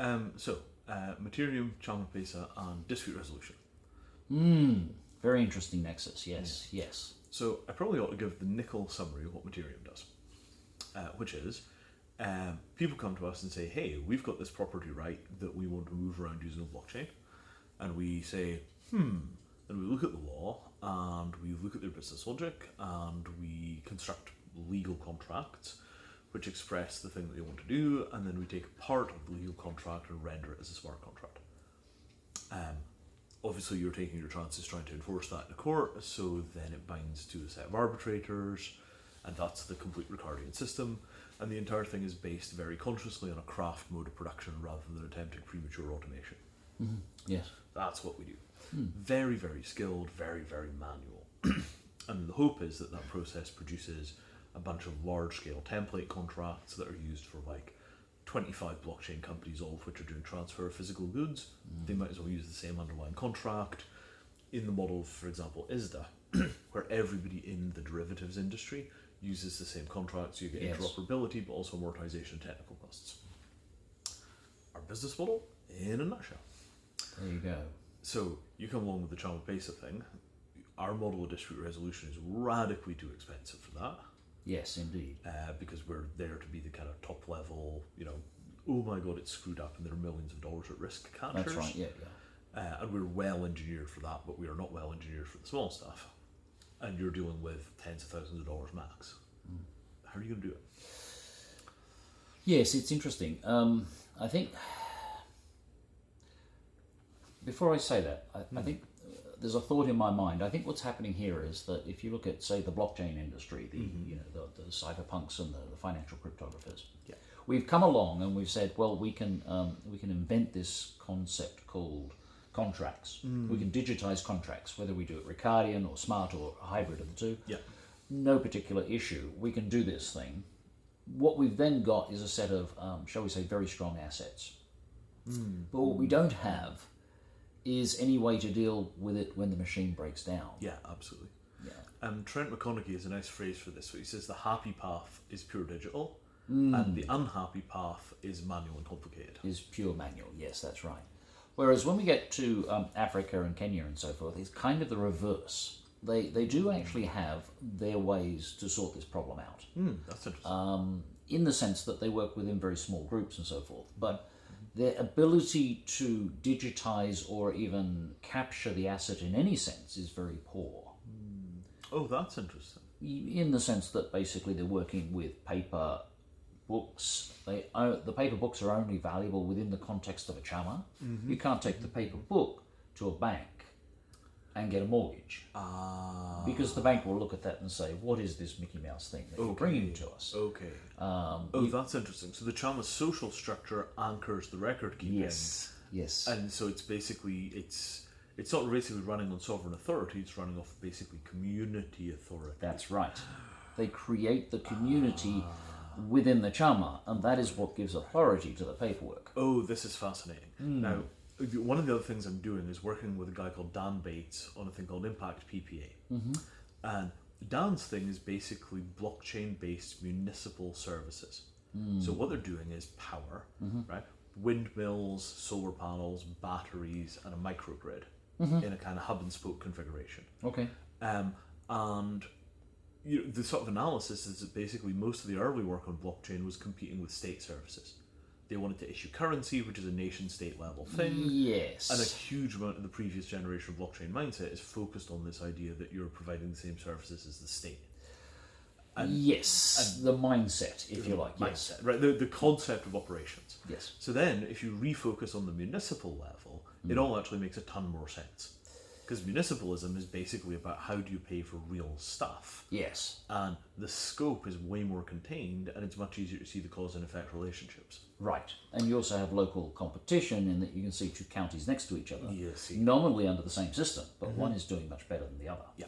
Mattereum, Chamapesa, and dispute resolution. Very interesting nexus. Yes. So I probably ought to give the nickel summary of what Mattereum does, which is people come to us and say, hey, we've got this property right that we want to move around using a blockchain. And we say, and we look at the law and we look at their business logic and we construct legal contracts which express the thing that they want to do, and then we take part of the legal contract and render it as a smart contract. Obviously you're taking your chances trying to enforce that in a court, so then it binds to a set of arbitrators, and that's the complete Ricardian system, and the entire thing is based very consciously on a craft mode of production rather than attempting premature automation. Yes. That's what we do. Very, very skilled, very, very manual. And the hope is that that process produces a bunch of large-scale template contracts that are used for like 25 blockchain companies, all of which are doing transfer of physical goods. They might as well use the same underlying contract. In the model, for example, ISDA, where everybody in the derivatives industry uses the same contract, so you get interoperability, but also amortization and technical costs. Our business model, in a nutshell. There you go. So you come along with the Chamapesa thing. Our model of dispute resolution is radically too expensive for that. Yes, indeed. Because we're there to be the kind of top level, oh my god, it's screwed up and there are millions of dollars at risk catchers. That's right, yeah. And we're well engineered for that, but we are not well engineered for the small stuff. And you're dealing with tens of thousands of dollars max. How are you going to do it? Yes, it's interesting. I think, before I say that, I think there's a thought in my mind. I think what's happening here is that if you look at, say, the blockchain industry, the cypherpunks and the financial cryptographers, we've come along and we've said, well, we can invent this concept called contracts. We can digitize contracts, whether we do it Ricardian or smart or a hybrid of the two. Yeah. No particular issue. We can do this thing. What we've then got is a set of, shall we say, very strong assets. But what we don't have is any way to deal with it when the machine breaks down. Yeah, absolutely. Yeah. Trent McConaughey has a nice phrase for this, where he says the happy path is pure digital, and the unhappy path is manual and complicated. Is pure manual, yes, that's right. Whereas when we get to Africa and Kenya and so forth, it's kind of the reverse. They do actually have their ways to sort this problem out. That's interesting. In the sense that they work within very small groups and so forth. But their ability to digitize or even capture the asset in any sense is very poor. Oh, that's interesting. In the sense that basically they're working with paper books. The paper books are only valuable within the context of a chama. You can't take the paper book to a bank and get a mortgage. Because the bank will look at that and say, what is this Mickey Mouse thing that you're bringing to us? Okay. That's interesting. So the chama's social structure anchors the record keeping. Yes. And so it's basically, it's not basically running on sovereign authority, it's running off basically community authority. That's right. They create the community within the chama, and that is what gives authority to the paperwork. Oh, this is fascinating. Now, one of the other things I'm doing is working with a guy called Dan Bates on a thing called Impact PPA. And Dan's thing is basically blockchain-based municipal services. So what they're doing is power, right? Windmills, solar panels, batteries, and a microgrid in a kind of hub and spoke configuration. Okay. And the sort of analysis is that basically most of the early work on blockchain was competing with state services. They wanted to issue currency, which is a nation-state level thing. Yes. And a huge amount of the previous generation of blockchain mindset is focused on this idea that you're providing the same services as the state. And the mindset, if you like. Mindset, right? The concept of operations. Yes. So then, if you refocus on the municipal level, it all actually makes a ton more sense. Because municipalism is basically about how do you pay for real stuff. Yes. And the scope is way more contained, and it's much easier to see the cause and effect relationships. Right. And you also have local competition in that you can see two counties next to each other. Yes. Nominally under the same system, but one is doing much better than the other. Yeah.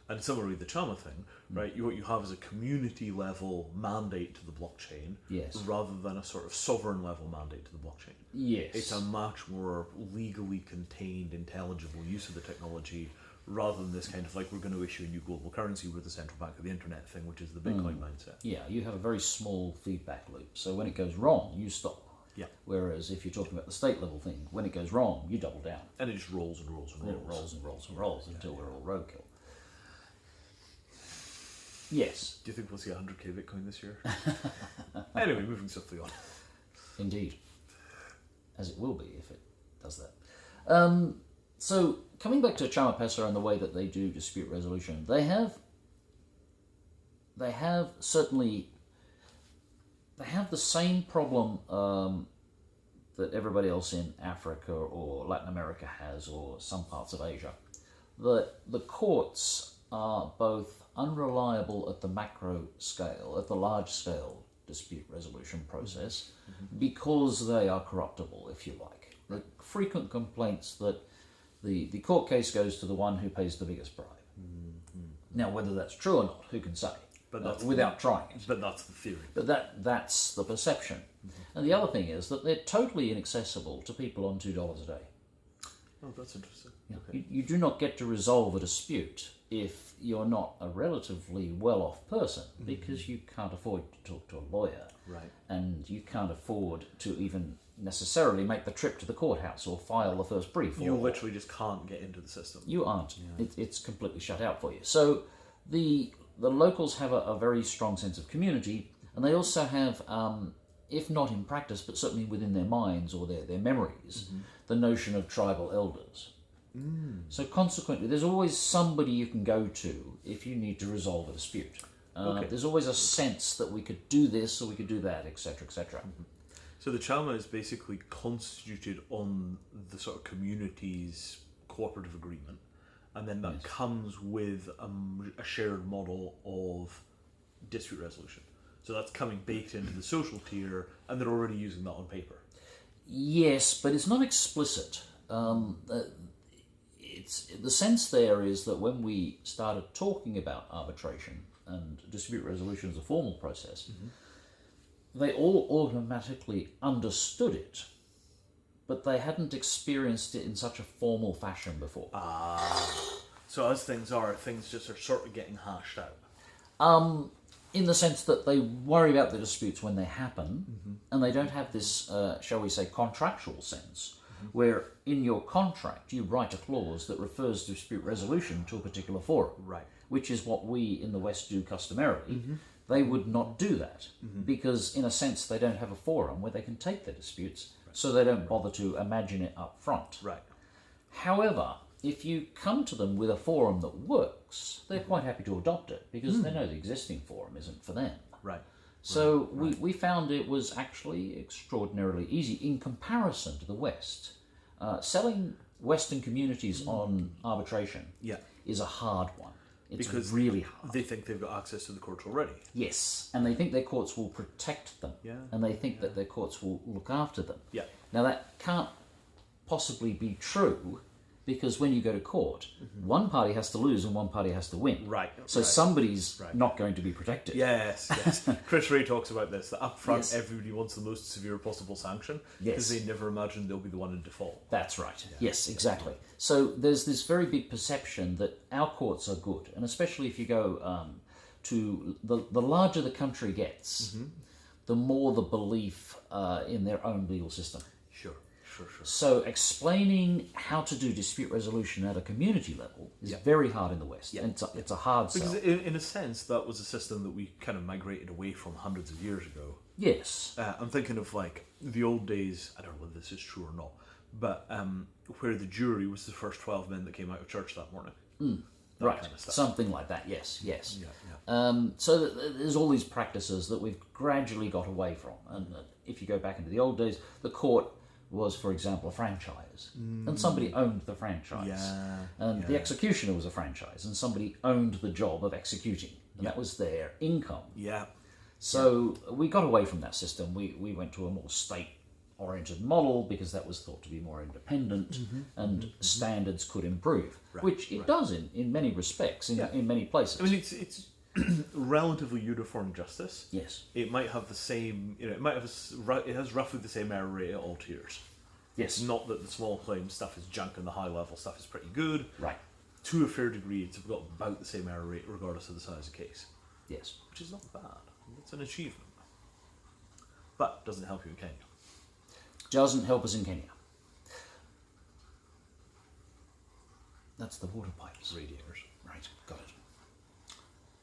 And similarly, the Chama thing, right? What you have is a community level mandate to the blockchain, rather than a sort of sovereign level mandate to the blockchain. Yes. It's a much more legally contained, intelligible use of the technology, rather than this kind of like, we're going to issue a new global currency with the central bank of the internet thing, which is the Bitcoin mindset. Yeah, you have a very small feedback loop. So when it goes wrong, you stop. Yeah. Whereas if you're talking about the state level thing, when it goes wrong, you double down. And it just rolls and rolls and And rolls. it rolls and rolls and rolls until we're all roadkill. Yes. Do you think we'll see 100k Bitcoin this year? Anyway, moving swiftly on. Indeed. As it will be if it does that. So, coming back to Chamapesa and the way that they do dispute resolution, they have certainly, they have the same problem that everybody else in Africa or Latin America has, or some parts of Asia. The courts are both unreliable at the macro scale, at the large scale dispute resolution process, because they are corruptible, if you like. The frequent complaints that the court case goes to the one who pays the biggest bribe. Now, whether that's true or not, who can say? But that's without trying it. But that's the theory. But that's the perception. And the other thing is that they're totally inaccessible to people on $2 a day. Oh, that's interesting. Yeah. Okay. You do not get to resolve a dispute if you're not a relatively well-off person, because you can't afford to talk to a lawyer. Right. And you can't afford to even necessarily make the trip to the courthouse or file the first brief. You literally just can't get into the system. You aren't. It's completely shut out for you. So the locals have a very strong sense of community, and they also have, if not in practice, but certainly within their minds or their memories, the notion of tribal elders. So consequently, there's always somebody you can go to if you need to resolve a dispute. There's always a sense that we could do this or we could do that, etc., etc. So the Chama is basically constituted on the sort of community's cooperative agreement, and then that comes with a shared model of dispute resolution. So that's coming baked into the social tier, and they're already using that on paper. Yes, but it's not explicit. It's the sense there is that when we started talking about arbitration and dispute resolution as a formal process, they all automatically understood it, but they hadn't experienced it in such a formal fashion before. So as things just are sort of getting hashed out. In the sense that they worry about the disputes when they happen, and they don't have this, shall we say, contractual sense, where in your contract you write a clause that refers to dispute resolution to a particular forum, Right. which is what we in the West do customarily. They would not do that, because in a sense they don't have a forum where they can take their disputes, so they don't bother to imagine it up front. Right. However, if you come to them with a forum that works, they're quite happy to adopt it, because they know the existing forum isn't for them. Right. So we found it was actually extraordinarily easy in comparison to the West. Selling Western communities on arbitration is a hard one. It's Because really hard. They think they've got access to the courts already. Yes, and they think their courts will protect them, and they think that their courts will look after them. Yeah. Now that can't possibly be true, because when you go to court, one party has to lose and one party has to win. Right. So somebody's not going to be protected. Yes. Chris Ray talks about this, that up front everybody wants the most severe possible sanction, because they never imagine they'll be the one in default. That's right. Yes, exactly. So there's this very big perception that our courts are good, and especially if you go to the larger the country gets, the more the belief in their own legal system. Sure. So explaining how to do dispute resolution at a community level is very hard in the West. And it's a hard sell. Because in a sense, that was a system that we kind of migrated away from hundreds of years ago. Yes. I'm thinking of like the old days, I don't know whether this is true or not, but where the jury was the first 12 men that came out of church that morning. Right, kind of stuff. something like that, yes. Yeah. So there's all these practices that we've gradually got away from. And if you go back into the old days, the court was, for example, a franchise, and somebody owned the franchise. And the executioner was a franchise, and somebody owned the job of executing, and that was their income. Yeah. So we got away from that system. We went to a more state-oriented model, because that was thought to be more independent, and standards could improve, which it does in many respects, in many places. I mean, it's relatively uniform justice. Yes. It might have the same, it has roughly the same error rate at all tiers. Yes. Not that the small claim stuff is junk and the high level stuff is pretty good. Right. To a fair degree, it's got about the same error rate regardless of the size of case. Yes. Which is not bad. It's an achievement. But doesn't help you in Kenya. Doesn't help us in Kenya. That's the water pipes. Radiators. Right, got it.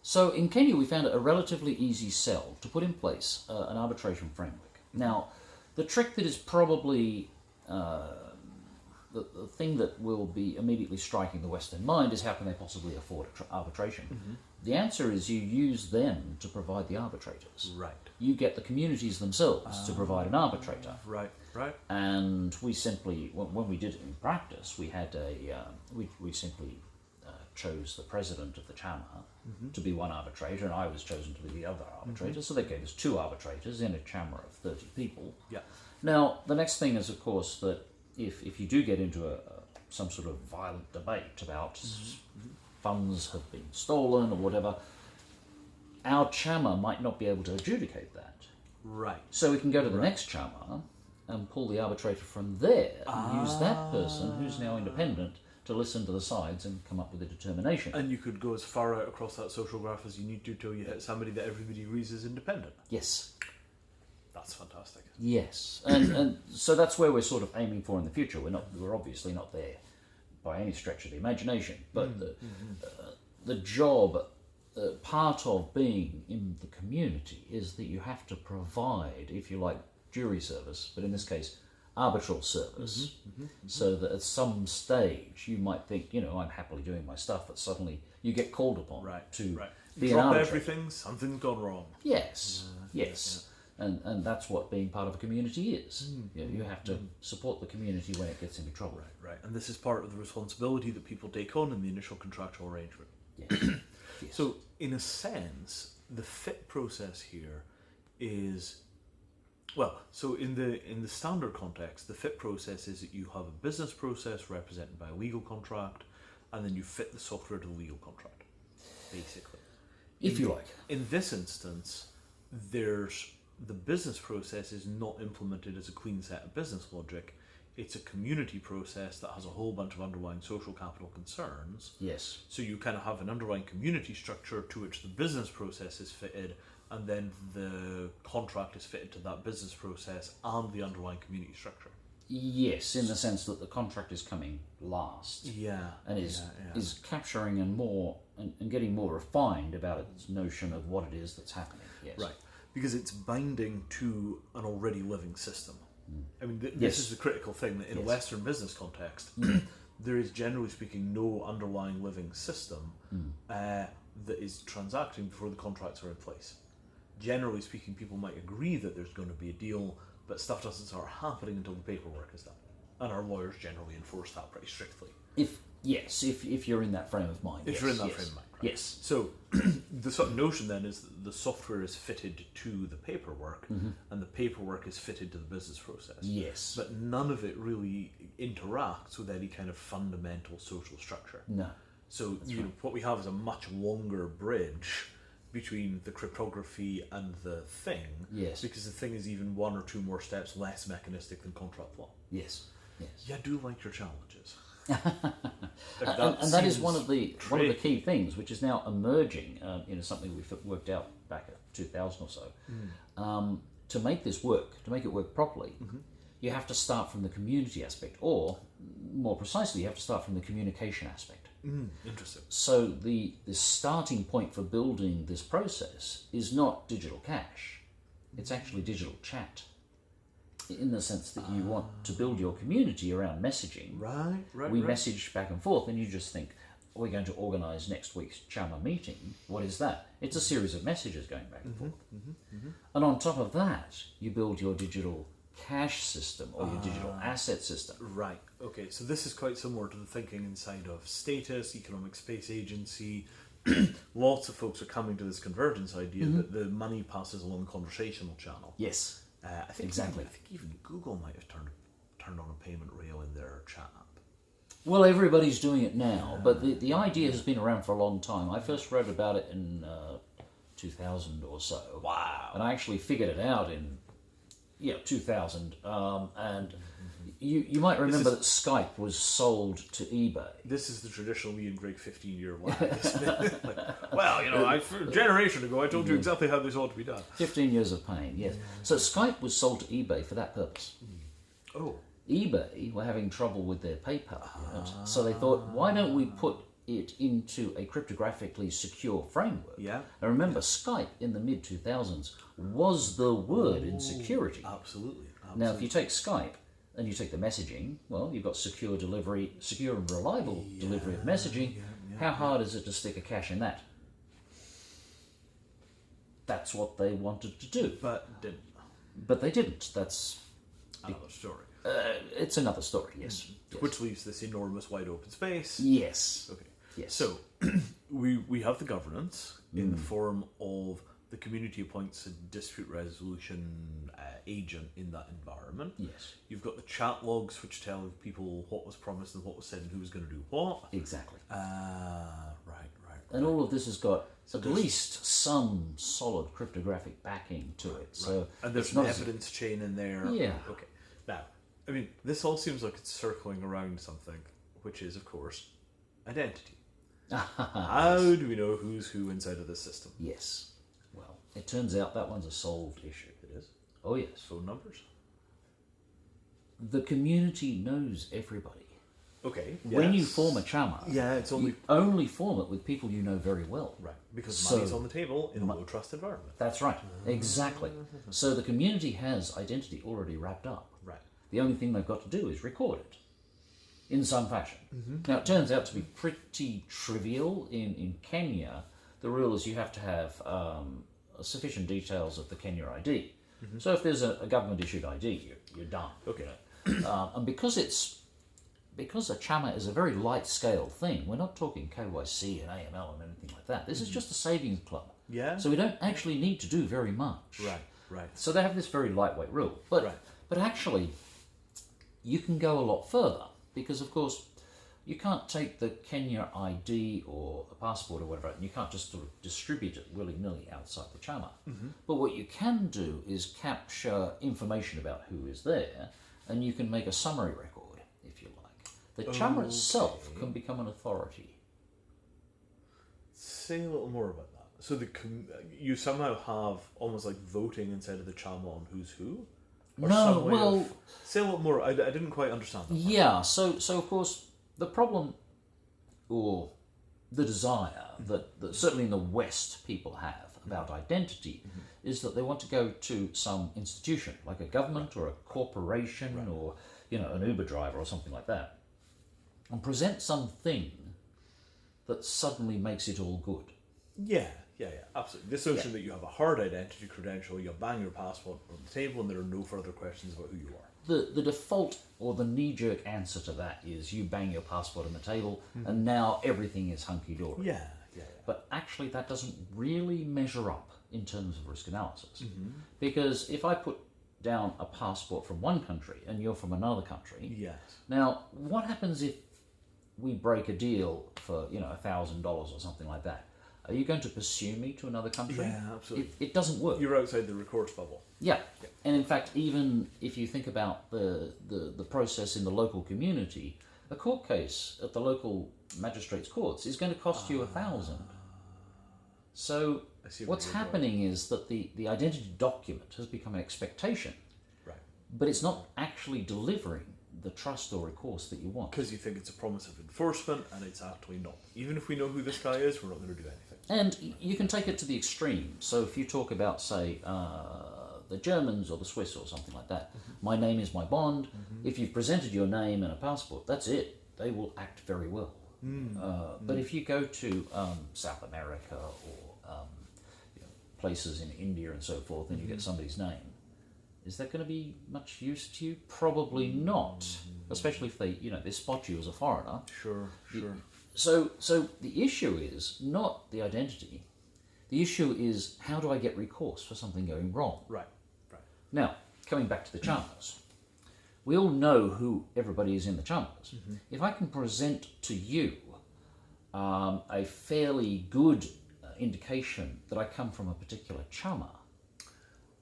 So in Kenya, we found it a relatively easy sell to put in place an arbitration framework. Now, the trick that is probably the thing that will be immediately striking the Western mind is how can they possibly afford arbitration? Mm-hmm. The answer is you use them to provide the arbitrators. Right. You get the communities themselves to provide an arbitrator. Right. And we simply, when we did it in practice, we had we simply chose the president of the Chama to be one arbitrator, and I was chosen to be the other arbitrator. So they gave us 2 arbitrators in a Chama of 30 people. Yeah. Now, the next thing is, of course, that if you do get into some sort of violent debate about funds have been stolen or whatever, our Chama might not be able to adjudicate that. Right. So we can go to the next Chama and pull the arbitrator from there and use that person who's now independent to listen to the sides and come up with a determination. And you could go as far out across that social graph as you need to till you hit somebody that everybody reads as independent. Yes. That's fantastic. Yes. And so that's where we're sort of aiming for in the future. We're obviously not there by any stretch of the imagination, but the job, part of being in the community is that you have to provide, if you like, jury service, but in this case, arbitral service, so that at some stage you might think, I'm happily doing my stuff, but suddenly you get called upon to be an arbitrator. Everything, something's gone wrong. Yes, yes. And that's what being part of a community is. You have to support the community when it gets into trouble. Right. And this is part of the responsibility that people take on in the initial contractual arrangement. Yes. Yes. So, in a sense, the fit process here is, so in the standard context, the fit process is that you have a business process represented by a legal contract, and then you fit the software to the legal contract, basically. If you like. In this instance, the business process is not implemented as a clean set of business logic. It's a community process that has a whole bunch of underlying social capital concerns. Yes. So you kind of have an underlying community structure to which the business process is fitted, and then the contract is fitted to that business process and the underlying community structure. Yes, in the sense that the contract is coming last. Yeah. And is capturing and getting more refined about its notion of what it is that's happening. Yes. Right. Because it's binding to an already living system. I mean, this is the critical thing, that in a Western business context, there is, generally speaking, no underlying living system that is transacting before the contracts are in place. Generally speaking, people might agree that there's going to be a deal, but stuff doesn't start happening until the paperwork is done. And our lawyers generally enforce that pretty strictly. If you're in that frame of mind. If you're in that frame of mind, right? Yes. So the sort of notion then is that the software is fitted to the paperwork, and the paperwork is fitted to the business process. Yes. But none of it really interacts with any kind of fundamental social structure. No. So what we have is a much longer bridge between the cryptography and the thing. Yes. Because the thing is even 1 or 2 more steps less mechanistic than contract law. Yes. Yes. Yeah, I do like your challenges. And that is one of the key things, which is now emerging. Something we've worked out back at 2000 or so. To make this work, to make it work properly, you have to start from the community aspect, or more precisely, you have to start from the communication aspect. Interesting. So the starting point for building this process is not digital cash; it's actually digital chat. In the sense that you want to build your community around messaging. Right. We message back and forth, and you just think, we're going to organise next week's Chama meeting. What is that? It's a series of messages going back and forth. And on top of that, you build your digital cash system or your digital asset system. Right. Okay, so this is quite similar to the thinking inside of Status, Economic Space Agency. Lots of folks are coming to this convergence idea that the money passes along the conversational channel. Yes. I think exactly. I think even Google might have turned on a payment rail in their chat app. Well, everybody's doing it now, but the idea has been around for a long time. I first read about it in 2000 or so. Wow. And I actually figured it out in 2000. And you might remember that Skype was sold to eBay. This is the traditional me and Grigg 15-year lag, isn't it? A generation ago I told you exactly how this ought to be done. 15 years of pain, yes. So Skype was sold to eBay for that purpose. Oh. eBay were having trouble with their PayPal unit, so they thought, why don't we put it into a cryptographically secure framework? Yeah. And remember, Skype in the mid-2000s was the word in security. Absolutely. Now, if you take Skype and you take the messaging, well, you've got secure delivery, secure and reliable delivery of messaging. How hard is it to stick a cache in that? That's what they wanted to do. But didn't. But they didn't. That's Another story. it's another story, yes. Which leaves this enormous wide open space. Yes. Okay. Yes. So we have the governance in the form of the community appoints a dispute resolution agent in that environment. Yes. You've got the chat logs which tell people what was promised and what was said and who was going to do what. Exactly. Right. And all of this has got at least some solid cryptographic backing to it. So And there's it's an not as- evidence chain in there. Yeah. Okay. Now, I mean, this all seems like it's circling around something, which is, of course, identity. How do we know who's who inside of this system? Yes. Well, it turns out that one's a solved issue. It is. Oh, yes. Phone numbers. The community knows everybody. Okay. When you yes. form a chama, Yeah, it's only you only form it with people you know very well. right because So- money's on the table in a low trust environment. That's right. Exactly. So the community has identity already wrapped up. Right. The only thing they've got to do is record it in some fashion. Now, it turns out to be pretty trivial. In Kenya, the rule is you have to have sufficient details of the Kenya ID. So if there's a government-issued ID, you're done. Okay. And because a chama is a very light-scale thing, we're not talking KYC and AML and anything like that. This is just a savings club. Yeah. So we don't actually need to do very much. Right. So they have this very lightweight rule. But Right. but actually, you can go a lot further because, of course, you can't take the Kenya ID or a passport or whatever, and you can't just sort of distribute it willy-nilly outside the chama. But what you can do is capture information about who is there, and you can make a summary record, if you like. The chama itself can become an authority. Say a little more about that. So you somehow have almost like voting inside of the chama on who's who. Or No, some way well- of- say a little more. I didn't quite understand that. Yeah, so of course the problem or the desire that certainly in the West people have about identity is that they want to go to some institution like a government or a corporation or an Uber driver or something like that and present something that suddenly makes it all good. Yeah, absolutely. This notion that you have a hard identity credential, you bang your passport on the table, and there are no further questions about who you are. The default or the knee-jerk answer to that is you bang your passport on the table and now everything is hunky-dory. Yeah. But actually that doesn't really measure up in terms of risk analysis. Because if I put down a passport from one country and you're from another country, Yes. now what happens if we break a deal for $1,000 or something like that? Are you going to pursue me to another country? Yeah, absolutely. It doesn't work. You're outside the records bubble. Yeah, and in fact, even if you think about the process in the local community, a court case at the local magistrates' courts is going to cost you $1,000. So I see where what's you're going. happening is that the identity document has become an expectation, Right. but it's not actually delivering the trust or recourse that you want. Because you think it's a promise of enforcement, and it's actually not. Even if we know who this guy is, we're not going to do anything. And you can take it to the extreme. So if you talk about, say, the Germans or the Swiss or something like that, my name is my bond. If you've presented your name and a passport, that's it. They will act very well. But if you go to South America or places in India and so forth, and you get somebody's name, is that going to be much use to you? Probably not. Especially if they spot you as a foreigner. Sure. So the issue is not the identity. The issue is how do I get recourse for something going wrong? Right. Now, coming back to the chamas, we all know who everybody is in the chamas. If I can present to you a fairly good indication that I come from a particular chama,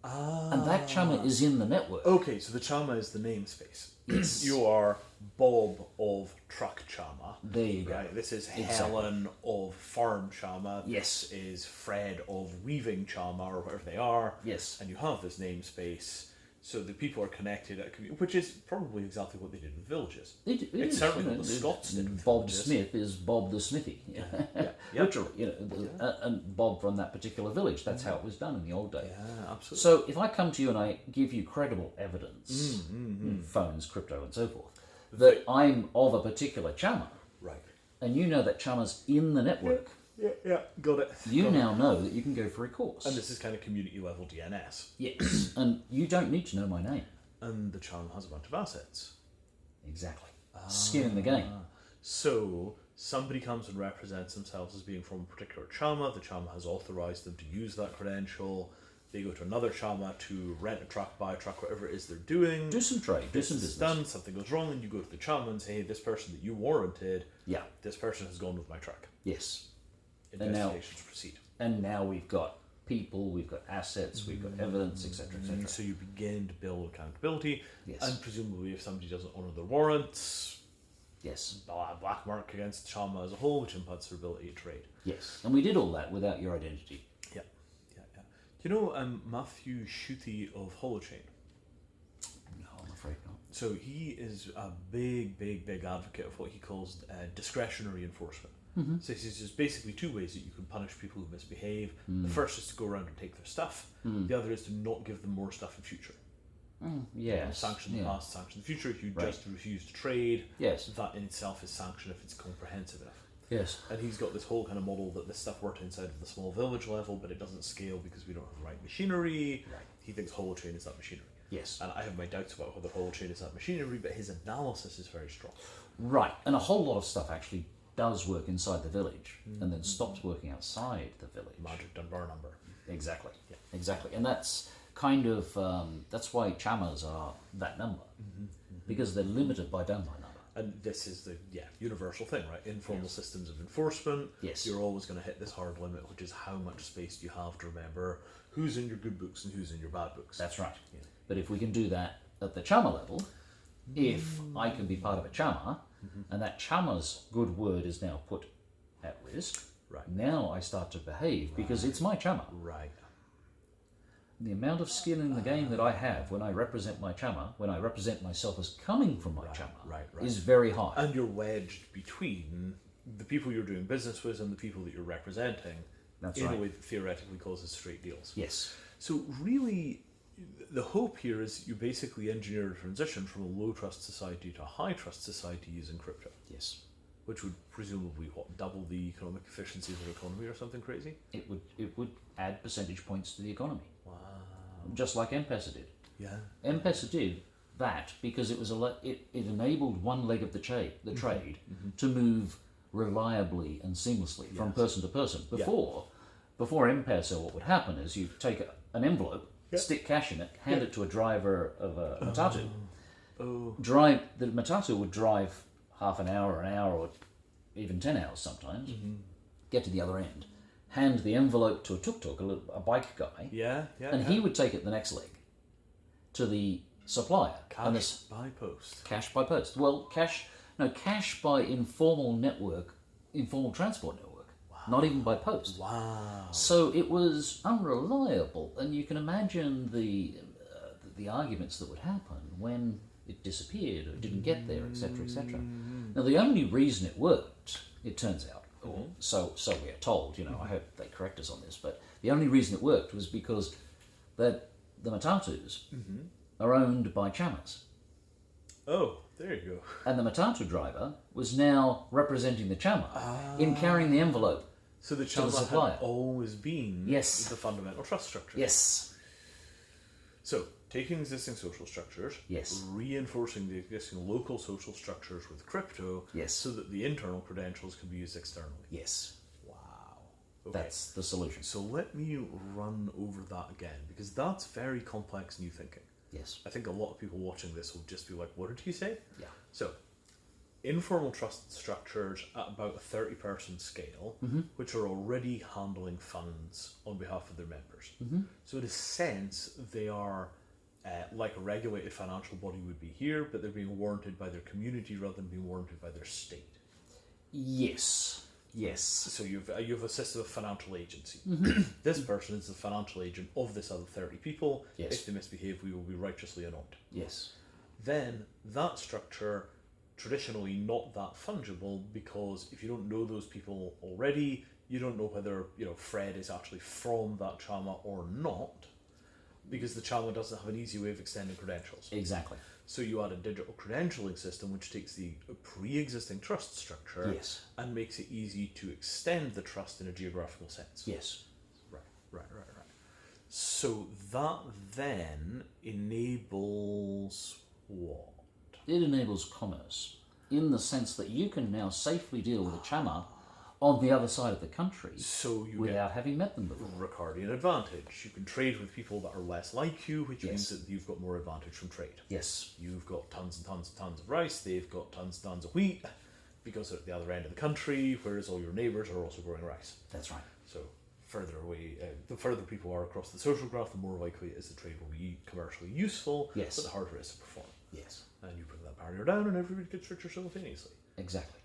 and that chama is in the network. Okay, so the chama is the namespace. Yes. You are Bob of Truck Chama. There you go. Right. This is Exactly. Helen of Farm Chama. Yes. This is Fred of Weaving Chama, or whatever they are. Yes. And you have this namespace. So the people are connected at a community, which is probably exactly what they did with villages. It It's is, certainly you know, what the Scots did with Bob villages. Smith is Bob the Smithy, Yeah. literally. You know, and Bob from that particular village. That's how it was done in the old day. Yeah, absolutely. So if I come to you and I give you credible evidence, phones, crypto, and so forth, that I'm of a particular chama, Right. and you know that chama's in the network, Yeah, got it. you now know that you can go for a course. And this is kind of community level DNS. Yes, and you don't need to know my name. And the channel has a bunch of assets. Exactly. Skin in the game. So somebody comes and represents themselves as being from a particular chama. The chama has authorized them to use that credential. They go to another chama to rent a truck, buy a truck, whatever it is they're doing. Do some trade, do This some is business. done, something goes wrong, and you go to the chama and say, hey, this person that you warranted, Yeah, this person has gone with my truck. yes. And now- Investigations proceed. And now we've got people, we've got assets, we've got evidence, etc., etc. So you begin to build accountability, Yes. and presumably if somebody doesn't honour their warrants, Yes, they'll have black mark against chama as a whole, which impedes their ability to trade. yes. And we did all that without your identity. Yeah. You know Matthew Schutte of Holochain? No, I'm afraid not. So he is a big advocate of what he calls discretionary enforcement. So he says there's basically two ways that you can punish people who misbehave. The first is to go around and take their stuff. The other is to not give them more stuff in future. Yes. Sanction the yeah. past, sanction the future. If you Right. just refuse to trade, Yes. that in itself is sanction if it's comprehensive enough. Yes. And he's got this whole kind of model that this stuff worked inside of the small village level, but it doesn't scale because we don't have the right machinery. Right. He thinks Holochain is that machinery. Yes. And I have my doubts about whether Holochain is that machinery, but his analysis is very strong. Right. And a whole lot of stuff actually does work inside the village and then stops working outside the village. Magic Dunbar number. Exactly. Yeah. Exactly. And that's kind of that's why chamas are that number because they're limited by Dunbar number. And this is the universal thing, right? Informal systems of enforcement. Yes. You're always going to hit this hard limit, which is how much space do you have to remember who's in your good books and who's in your bad books. That's right. But if we can do that at the chama level, if I can be part of a chama and that chama's good word is now put at risk, Right. now I start to behave because it's my chama. Right. The amount of skin in the game that I have when I represent my chama, when I represent myself as coming from my chama, right. is very high. And you're wedged between the people you're doing business with and the people that you're representing That's in right. a way that theoretically causes straight deals. Yes. So really, the hope here is you basically engineer a transition from a low trust society to a high trust society using crypto, Yes. which would presumably double the economic efficiency of the economy or something crazy. It would add percentage points to the economy, Wow. just like M-Pesa did. Yeah. M-Pesa did that because it was it enabled one leg of the trade to move reliably and seamlessly from person to person. Before M-Pesa, what would happen is you take an envelope, stick cash in it, hand it to a driver of a matatu. The matatu would drive half an hour, or even 10 hours sometimes, get to the other end, hand the envelope to a tuk-tuk, a bike guy, and he would take it the next leg to the supplier. Cash and this, by post. cash by post. Well, cash by informal transport network, not even by post. Wow. So it was unreliable, and you can imagine the arguments that would happen when it disappeared or didn't get there, etc., etc. Now, the only reason it worked, it turns out, or so we are told. I hope they correct us on this, but the only reason it worked was because that the matatus are owned by chamas, Oh, there you go. and the matatu driver was now representing the chama in carrying the envelope. So the the chama supplier. had always been Yes. the fundamental trust structure. Yes. So, taking existing social structures, Yes. reinforcing the existing local social structures with crypto, Yes. so that the internal credentials can be used externally. Yes. Wow. Okay. That's the solution. So let me run over that again, because that's very complex new thinking. Yes. I think a lot of people watching this will just be like, what did he say? Yeah. So, informal trust structures at about a 30-person scale, which are already handling funds on behalf of their members. So in a sense, they are like a regulated financial body would be here, but they're being warranted by their community rather than being warranted by their state. Yes. Yes. So you have a system of financial agency. This person is the financial agent of this other 30 people. Yes. If they misbehave, we will be righteously annoyed. Yes. Then that structure, traditionally not that fungible, because if you don't know those people already, you don't know whether Fred is actually from that Chama or not, because the Chama doesn't have an easy way of extending credentials. Exactly. So you add a digital credentialing system which takes the pre-existing trust structure Yes. and makes it easy to extend the trust in a geographical sense. Yes. Right. So that then enables what? It enables commerce in the sense that you can now safely deal with a Chama on the other side of the country So you without having met them before. get Ricardian advantage. You can trade with people that are less like you, which Yes. means that you've got more advantage from trade. Yes. You've got tons and tons and tons of rice, they've got tons and tons of wheat, because they're at the other end of the country, whereas all your neighbours are also growing rice. That's right. So further away, the further people are across the social graph, the more likely it is the trade will be commercially useful, Yes. but the harder it is to perform. Yes. And you bring that barrier down and everybody gets richer simultaneously. Exactly.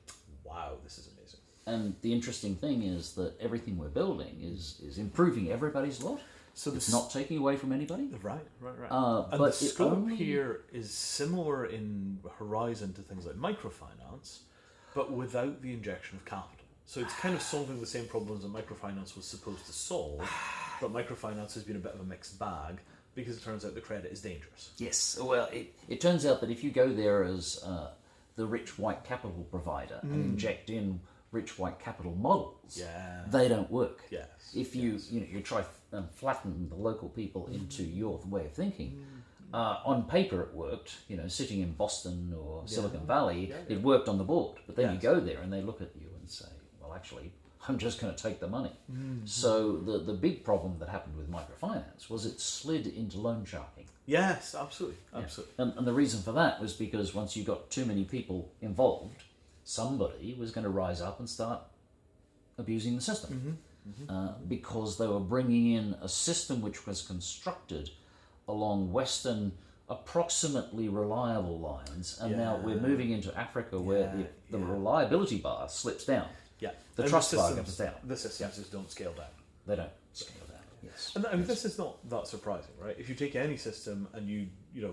Wow, this is amazing. And the interesting thing is that everything we're building is improving everybody's lot. So It's not taking away from anybody. Right. Uh, And but the it scope only- here is similar in horizon to things like microfinance, but without the injection of capital. So it's kind of solving the same problems that microfinance was supposed to solve, but microfinance has been a bit of a mixed bag because it turns out the credit is dangerous. Yes. Well, it turns out that if you go there as the rich white capital provider and inject in rich white capital models, Yeah. they don't work. Yes. If you you try and flatten the local people into your way of thinking, on paper it worked. Sitting in Boston or Silicon Valley, it worked on the board. But then you Yes. go there and they look at you and say, "Well, actually, I'm just going to take the money." So the big problem that happened with microfinance was it slid into loan sharking. Yes, absolutely. And the reason for that was because once you got too many people involved, somebody was going to rise up and start abusing the system. Because they were bringing in a system which was constructed along Western, approximately reliable lines, and now we're moving into Africa where the reliability bar slips down. Yeah. The And trust bar systems- comes down. The systems just don't scale down. They don't scale down. Yes. And I mean, this is not that surprising, right? If you take any system and you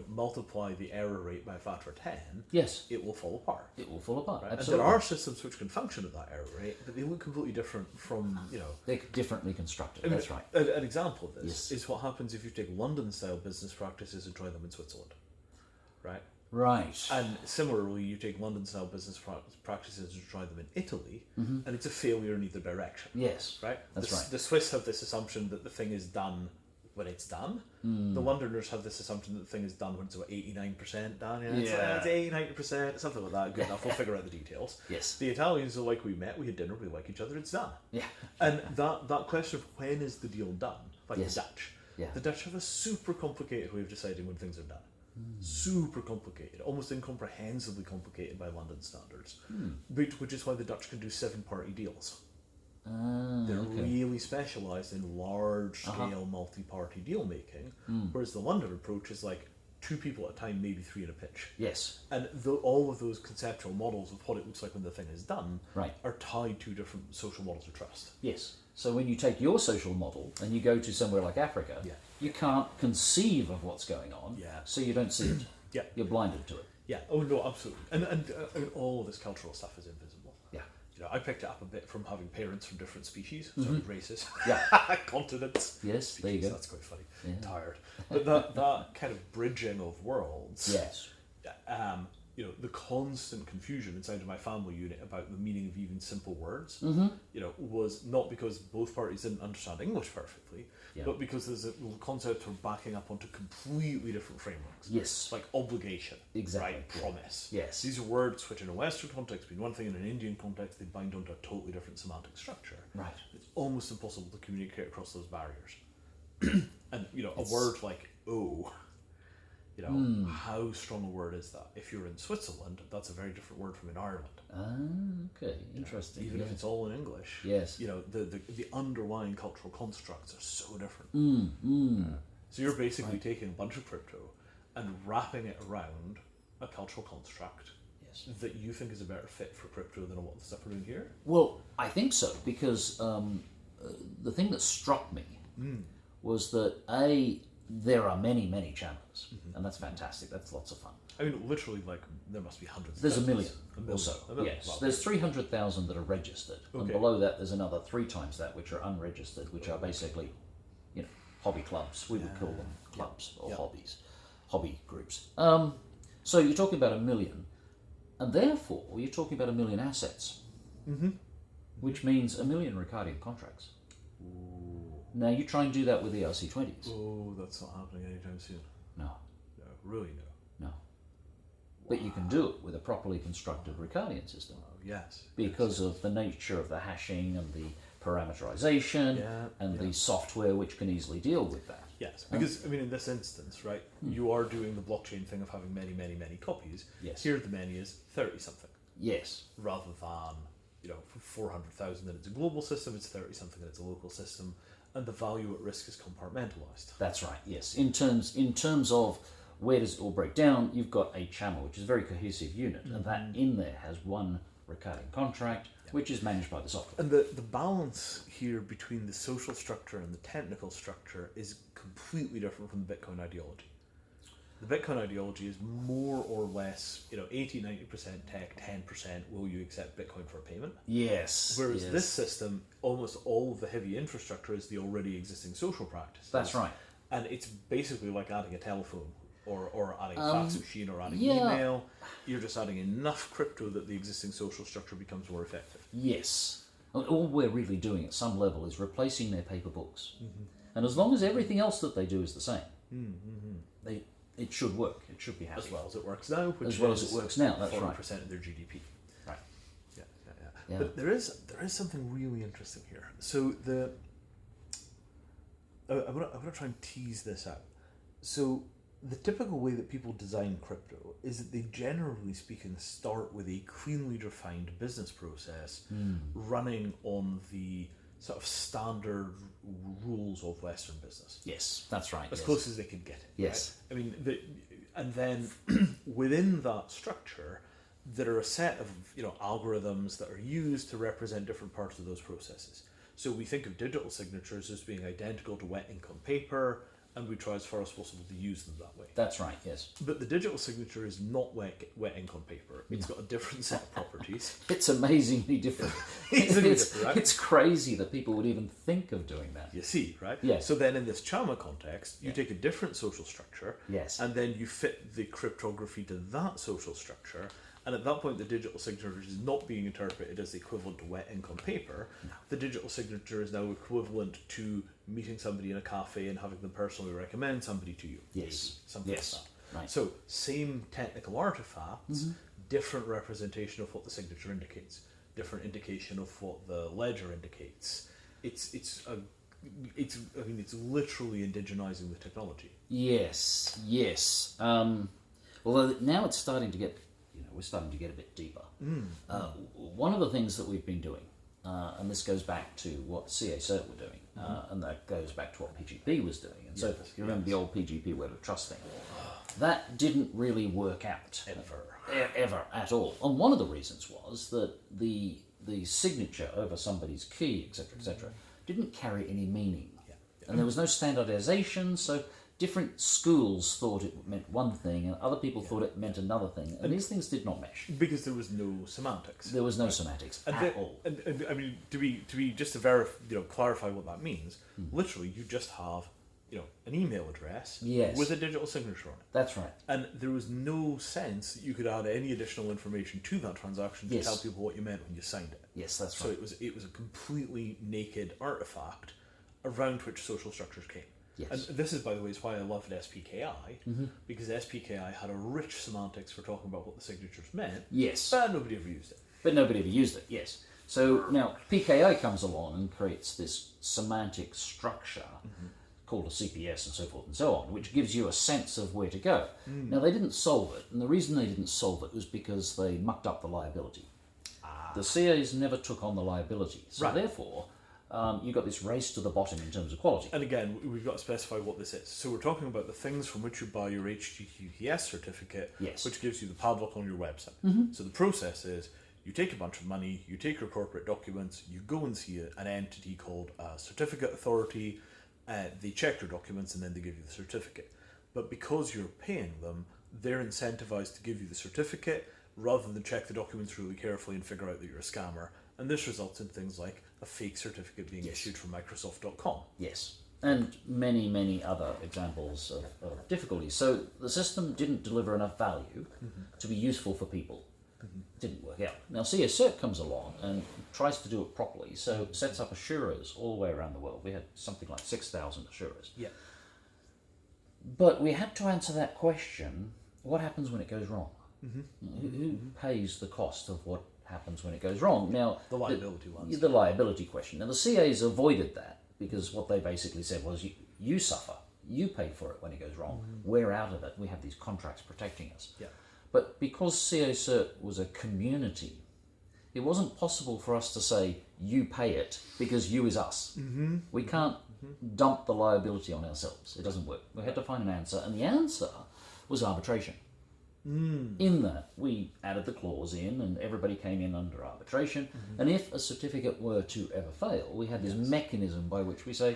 multiply the error rate by a factor of 10, Yes. it will fall apart. It will fall apart. Right? And Absolutely. there are systems which can function at that error rate, but they look completely different from, They're differently constructed. I mean, That's right. An example of this Yes. is what happens if you take London-style business practices and try them in Switzerland, right? Right. And similarly, you take London-style business practices and try them in Italy, and it's a failure in either direction. Yes. Right? That's right. The Swiss have this assumption that the thing is done when it's done. The Londoners have this assumption that the thing is done when it's about 89% done. It's 89%, something like that. Good enough. We'll figure out the details. Yes. The Italians are like, we met, we had dinner, we like each other, it's done. Yeah. And that question of when is the deal done, like Yes. the Dutch. Yeah. The Dutch have a super complicated way of deciding when things are done. Super complicated, almost incomprehensibly complicated by London standards, which is why the Dutch can do 7-party deals. They're really specialised in large-scale multi-party deal making, whereas the London approach is like 2 people at a time, maybe 3 in a pitch. Yes. And all of those conceptual models of what it looks like when the thing is done Right. are tied to different social models of trust. Yes. So when you take your social model and you go to somewhere like Africa, Yeah. you can't conceive of what's going on, Yeah. so you don't see it. Yeah. You're blinded to it. Yeah. Oh no, absolutely. And all of this cultural stuff is invisible. Yeah. I picked it up a bit from having parents from different species, sorry, races, Yeah. continents. Yes, there you go. That's quite funny. Tired, but that kind of bridging of worlds. Yes. The constant confusion inside of my family unit about the meaning of even simple words, was not because both parties didn't understand English perfectly, but because there's a concept of backing up onto completely different frameworks. Yes. Like obligation, Exactly. right? Promise. Yes. These are words which in a Western context mean one thing, in an Indian context they bind onto a totally different semantic structure. Right. It's almost impossible to communicate across those barriers. And a word like "oh," how strong a word is that? If you're in Switzerland, that's a very different word from in Ireland. Okay. Interesting. Even if it's all in English. Yes. The underlying cultural constructs are so different. So you're basically taking a bunch of crypto and wrapping it around a cultural construct Yes. that you think is a better fit for crypto than what the stuff we're doing here? Well, I think so, because the thing that struck me was that there are many, many chambers, and that's fantastic. That's lots of fun. I mean, literally, like, there must be hundreds. There's a thousands. million or so. A million. Yes, Wow. there's 300,000 that are registered, and Okay. below that there's another 3 times that which are unregistered, which are basically, hobby clubs. We would call them clubs or hobby groups. So you're talking about a million, and therefore you're talking about a million assets, which means a million Ricardian contracts. Ooh. Now you try and do that with ERC20s. Oh, that's not happening anytime soon. No, No, really no. no. But you can do it with a properly constructed Ricardian system Oh, yes. because of the nature of the hashing and the parameterization and the software which can easily deal with that. Yes, because, I mean, in this instance, right, you are doing the blockchain thing of having many, many, many copies. Yes. Here the many is 30-something, Yes, rather than, for 400,000 that it's a global system, it's 30-something that it's a local system, and the value at risk is compartmentalized. that's right. Yes, in terms of where does it all break down, you've got a channel which is a very cohesive unit, and that in there has one Ricardian contract, which is managed by the software. And the balance here between the social structure and the technical structure is completely different from the Bitcoin ideology. The Bitcoin ideology is more or less, 80-90% tech, 10% will you accept Bitcoin for a payment. Yes. Whereas yes. this system, almost all of the heavy infrastructure is the already existing social practices. That's right. And it's basically like adding a telephone or adding a fax machine or adding yeah. email. You're just adding enough crypto that the existing social structure becomes more effective. Yes. All we're really doing at some level is replacing their paper books. And as long as everything else that they do is the same, it should work. It should be happy. As well as it works now, which As well is as it works now, that's 40% right. of their GDP. Right. Yeah. But there is something really interesting here. So I'm gonna try and tease this out. So the typical way that people design crypto is that they, generally speaking, start with a cleanly defined business process running on the sort of standard rules of Western business. Yes, that's right. As yes. close as they can get it. Yes. Right? I mean, and then within that structure, there are a set of algorithms that are used to represent different parts of those processes. So we think of digital signatures as being identical to wet ink on paper, and we try as far as possible to use them that way. That's right, yes. But the digital signature is not wet ink on paper. It's got a different set of properties. It's amazingly different. Right? It's crazy that people would even think of doing that. You see, right? Yes. So then in this Chama context, you take a different social structure, Yes. and then you fit the cryptography to that social structure, and at that point the digital signature is not being interpreted as the equivalent to wet ink on paper. No. The digital signature is now equivalent to meeting somebody in a cafe and having them personally recommend somebody to you. Yes. Maybe, something Yes. like that. Right. So same technical artifacts, different representation of what the signature indicates, different indication of what the ledger indicates. It's literally indigenizing the technology. Yes, yes. Although now it's starting to get, we're starting to get a bit deeper. One of the things that we've been doing, and this goes back to what CACERT were doing, and that goes back to what PGP was doing, and so forth. You remember the old PGP Web of Trust thing? That didn't really work out. Ever at all. And one of the reasons was that the signature over somebody's key, etc., didn't carry any meaning. And there was no standardization, so different schools thought it meant one thing, and other people thought it meant another thing, and these things did not mesh. Because there was no semantics. There was no semantics at all. And I mean, to be just to verify, clarify what that means. Literally, you just have, an email address with a digital signature on it. That's right. And there was no sense that you could add any additional information to that transaction to tell people what you meant when you signed it. Yes, that's So right. it was a completely naked artifact around which social structures came. Yes. And this is, by the way, is why I loved SPKI, because SPKI had a rich semantics for talking about what the signatures meant, Yes. but nobody ever used it. But nobody ever used it, yes. So now PKI comes along and creates this semantic structure called a CPS and so forth and so on, which gives you a sense of where to go. Now, they didn't solve it, and the reason they didn't solve it was because they mucked up the liability. The CAs never took on the liability, so therefore you've got this race to the bottom in terms of quality. And again, we've got to specify what this is. So we're talking about the things from which you buy your HTTPS certificate, Yes. which gives you the padlock on your website. So the process is, you take a bunch of money, you take your corporate documents, you go and see an entity called a certificate authority, they check your documents and then they give you the certificate. But because you're paying them, they're incentivized to give you the certificate rather than check the documents really carefully and figure out that you're a scammer. And this results in things like a fake certificate being issued from Microsoft.com. Yes. And many, many other examples of difficulties. So the system didn't deliver enough value to be useful for people. It didn't work out. Now CA-Cert comes along and tries to do it properly, so sets up assurers all the way around the world. We had something like 6,000 assurers. Yeah. But we had to answer that question, what happens when it goes wrong? Who pays the cost of what happens when it goes wrong? Now, The liability ones. The liability question. Now, the CAs avoided that because what they basically said was, you suffer, you pay for it when it goes wrong. We're out of it. We have these contracts protecting us. Yeah. But because CA-Cert was a community, it wasn't possible for us to say, you pay it because you is us. We can't dump the liability on ourselves. It doesn't work. We had to find an answer, and the answer was arbitration. In that, we added the clause in, and everybody came in under arbitration. And if a certificate were to ever fail, we had this mechanism by which we say,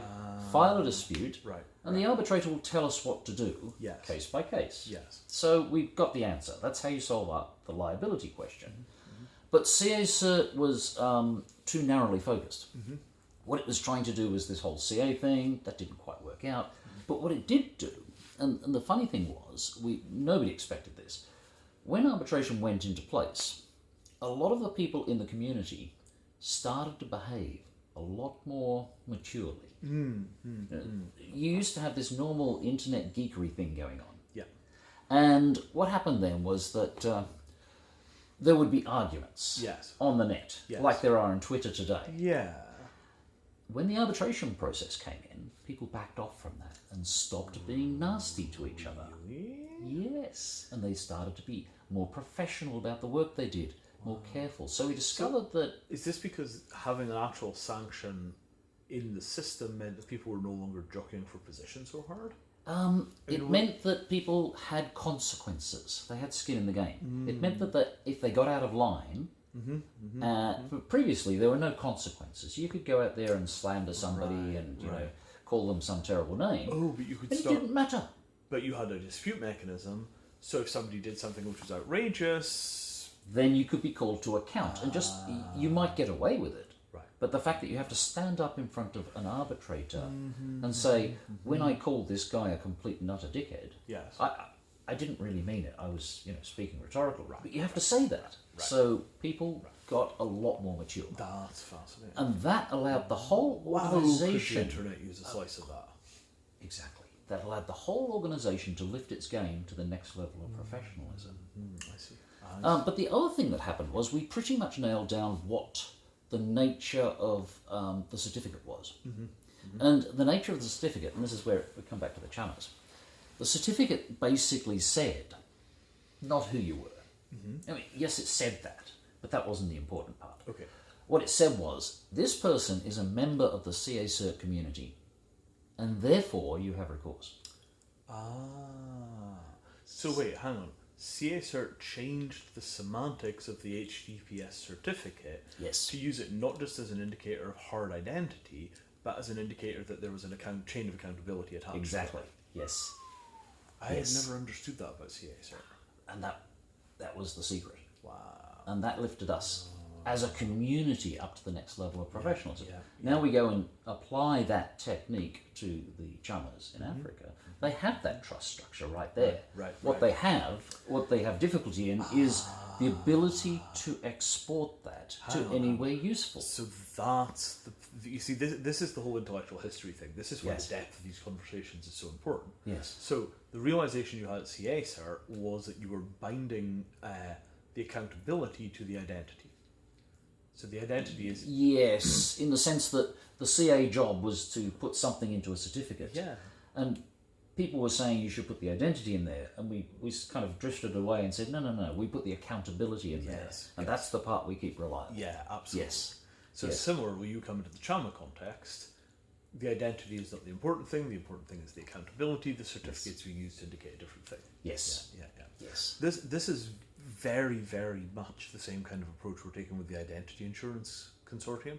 file a dispute, and the arbitrator will tell us what to do, case by case. Yes. So we've got the answer. That's how you solve up the liability question. But CA-Cert was too narrowly focused. What it was trying to do was this whole CA thing. That didn't quite work out. But what it did do, and the funny thing was, nobody expected this. When arbitration went into place, a lot of the people in the community started to behave a lot more maturely. You used to have this normal internet geekery thing going on. Yeah. And what happened then was that there would be arguments on the net, like there are on Twitter today. Yeah. When the arbitration process came in, people backed off from that and stopped being nasty to each other. Yes. And they started to be more professional about the work they did, more careful. So we discovered that... Is this because having an actual sanction in the system meant that people were no longer jockeying for position so hard? It meant that people had consequences. They had skin in the game. It meant that if they got out of line... previously, there were no consequences. You could go out there and slander somebody and you know, call them some terrible name. Oh, but you could and it didn't matter. But you had a dispute mechanism, so if somebody did something which was outrageous... Then you could be called to account, and just you might get away with it. Right. But the fact that you have to stand up in front of an arbitrator and say, when I called this guy a complete and utter dickhead, Yes. I didn't really mean it. I was, speaking rhetorical. Right. But you have to say that. Right. So people got a lot more mature. That's fascinating. And that allowed the whole organisation... Could the internet use a slice of that? Exactly. That allowed the whole organisation to lift its game to the next level of professionalism. I see. But the other thing that happened was we pretty much nailed down what the nature of the certificate was. And the nature of the certificate, and this is where we come back to the Chamas, the certificate basically said not who you were. I mean, yes, it said that, but that wasn't the important part. Okay. What it said was, this person is a member of the CA-Cert community, and therefore you have recourse. So wait, hang on. CA-Cert changed the semantics of the HTTPS certificate to use it not just as an indicator of hard identity, but as an indicator that there was an chain of accountability attached. Exactly. Yes. I had never understood that about CA-Cert. And that was the secret. Wow. And that lifted us as a community up to the next level of professionalism. Yeah. Now we go and apply that technique to the Chamas in Africa. They have that trust structure right there. What they have difficulty in is the ability to export that to anywhere useful. So that's you see, this is the whole intellectual history thing. This is why the depth of these conversations is so important. Yes. So the realization you had at CA-Cert was that you were binding the accountability to the identity. So the identity is... Yes, in the sense that the CA job was to put something into a certificate. Yeah. And people were saying you should put the identity in there, and we kind of drifted away and said, no, we put the accountability in there. And that's the part we keep relying on. Yeah, absolutely. Yes. So Yes. similarly, you come into the Chama context, the identity is not the important thing is the accountability, the certificates we use to indicate a different thing. Yes. Yeah. Yes. This is very, very much the same kind of approach we're taking with the Identity Insurance Consortium.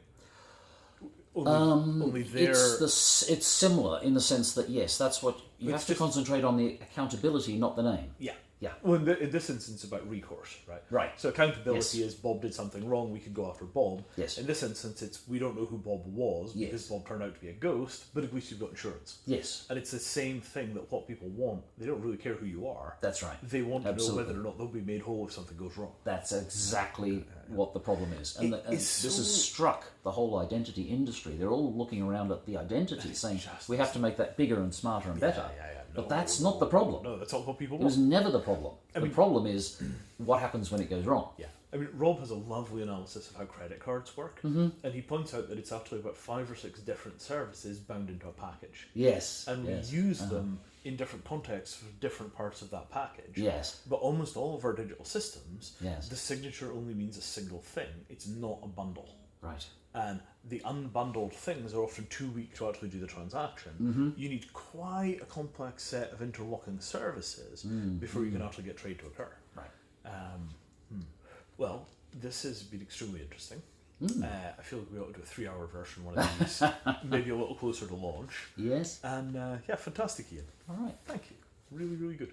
Only they're... It's similar in the sense that, yes, that's what you have to concentrate on, the accountability, not the name. Yeah. Yeah. Well, in this instance, about recourse, right? Right. So accountability is Bob did something wrong, we could go after Bob. Yes. In this instance, it's we don't know who Bob was because Yes. Bob turned out to be a ghost, but at least you've got insurance. Yes. And it's the same thing that what people want. They don't really care who you are. That's right. They want to Absolutely. know whether or not they'll be made whole if something goes wrong. That's exactly what the problem is. And, this has so- struck the whole identity industry. They're all looking around at the identity saying, just- we have to make that bigger and smarter and better. No, But that's not the problem. No, that's not what people It was want. never the problem. The problem is what happens when it goes wrong. Yeah. I mean, Rob has a lovely analysis of how credit cards work, and he points out that it's actually about 5 or 6 different services bound into a package. Yes. And yes. we use them in different contexts for different parts of that package. Yes. But almost all of our digital systems, Yes. the signature only means a single thing. It's not a bundle. Right. And the unbundled things are often too weak to actually do the transaction. You need quite a complex set of interlocking services before you can actually get trade to occur. Right. Well, this has been extremely interesting. I feel like we ought to do a 3-hour version, one of these, maybe a little closer to launch. Yes. And yeah, fantastic, Ian. All right. Thank you. Really, really good.